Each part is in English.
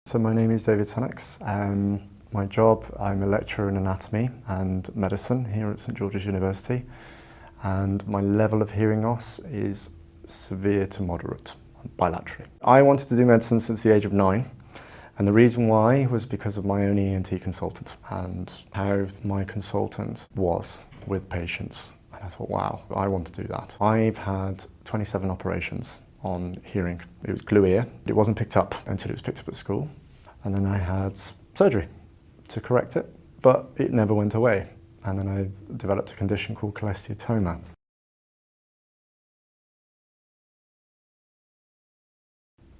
So my name is David Sannox. My job, I'm a lecturer in anatomy and medicine here at St George's University, and my level of hearing loss is severe to moderate, bilaterally. I wanted to do medicine since the age of 9, and the reason why was because of my own ENT consultant and how my consultant was with patients. And I thought, wow, I want to do that. I've had 27 operations on hearing. It was glue ear. It wasn't picked up until it was picked up at school. And then I had surgery to correct it, but it never went away. And then I developed a condition called cholesteatoma.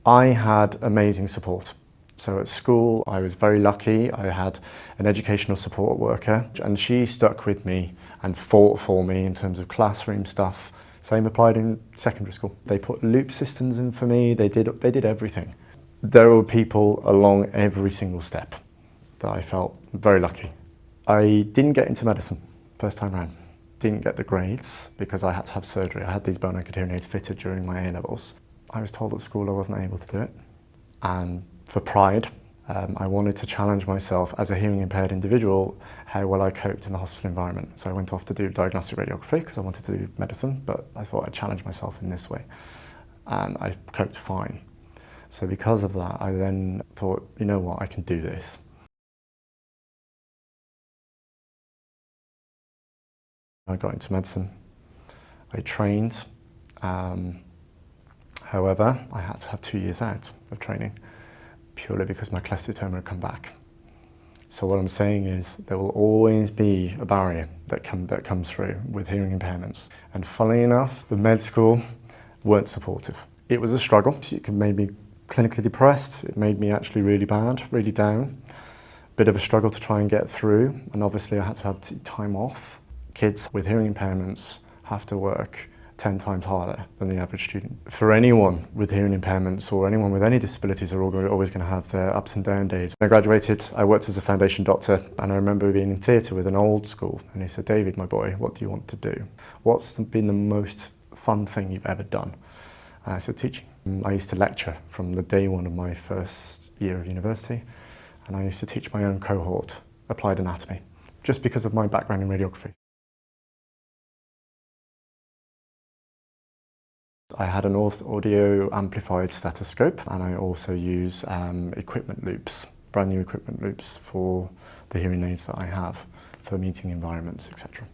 I had amazing support. So at school, I was very lucky. I had an educational support worker, and she stuck with me and fought for me in terms of classroom stuff. Same applied in secondary school. They put loop systems in for me. They did everything. There were people along every single step that I felt very lucky. I didn't get into medicine first time round. Didn't get the grades because I had to have surgery. I had these bone-anchored hearing aids fitted during my A-levels. I was told at school I wasn't able to do it, and for pride, I wanted to challenge myself as a hearing impaired individual, how well I coped in the hospital environment. So I went off to do diagnostic radiography because I wanted to do medicine, but I thought I'd challenge myself in this way. And I coped fine. So because of that, I then thought, you know what, I can do this. I got into medicine. I trained. However, I had to have 2 years out of training, purely because my cholesteatoma had come back. So what I'm saying is there will always be a barrier that comes through with hearing impairments. And funnily enough, the med school weren't supportive. It was a struggle. It made me clinically depressed. It made me actually really bad, really down. Bit of a struggle to try and get through. And obviously I had to have time off. Kids with hearing impairments have to work 10 times harder than the average student. For anyone with hearing impairments or anyone with any disabilities are always going to have their ups and down days. When I graduated, I worked as a foundation doctor, and I remember being in theatre with an old school, and he said, David, my boy, what do you want to do? What's been the most fun thing you've ever done? And I said, teaching. I used to lecture from the day one of my first year of university, and I used to teach my own cohort applied anatomy, just because of my background in radiography. I had an audio amplified stethoscope, and I also use equipment loops, brand new equipment loops for the hearing aids that I have for meeting environments, etc.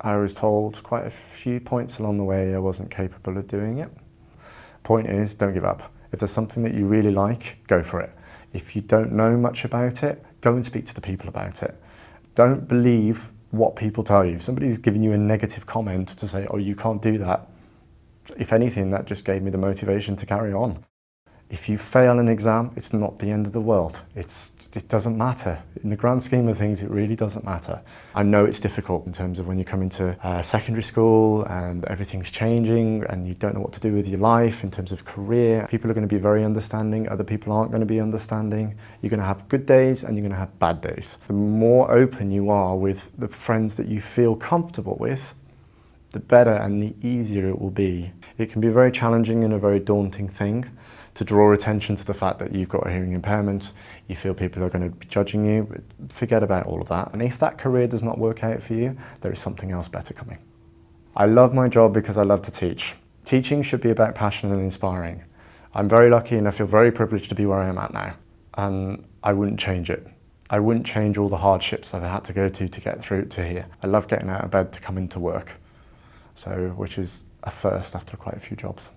I was told quite a few points along the way I wasn't capable of doing it. Point is, don't give up. If there's something that you really like, go for it. If you don't know much about it, go and speak to the people about it. Don't believe what people tell you. If somebody's giving you a negative comment to say, oh, you can't do that, if anything, that just gave me the motivation to carry on. If you fail an exam, it's not the end of the world. It doesn't matter. In the grand scheme of things, it really doesn't matter. I know it's difficult in terms of when you come into secondary school and everything's changing and you don't know what to do with your life in terms of career. People are going to be very understanding, other people aren't going to be understanding. You're going to have good days and you're going to have bad days. The more open you are with the friends that you feel comfortable with, the better and the easier it will be. It can be very challenging and a very daunting thing to draw attention to the fact that you've got a hearing impairment. You feel people are going to be judging you. Forget about all of that. And if that career does not work out for you, there is something else better coming. I love my job because I love to teach. Teaching should be about passion and inspiring. I'm very lucky and I feel very privileged to be where I am at now. And I wouldn't change it. I wouldn't change all the hardships I've had to go to get through to here. I love getting out of bed to come into work. Which is a first after quite a few jobs.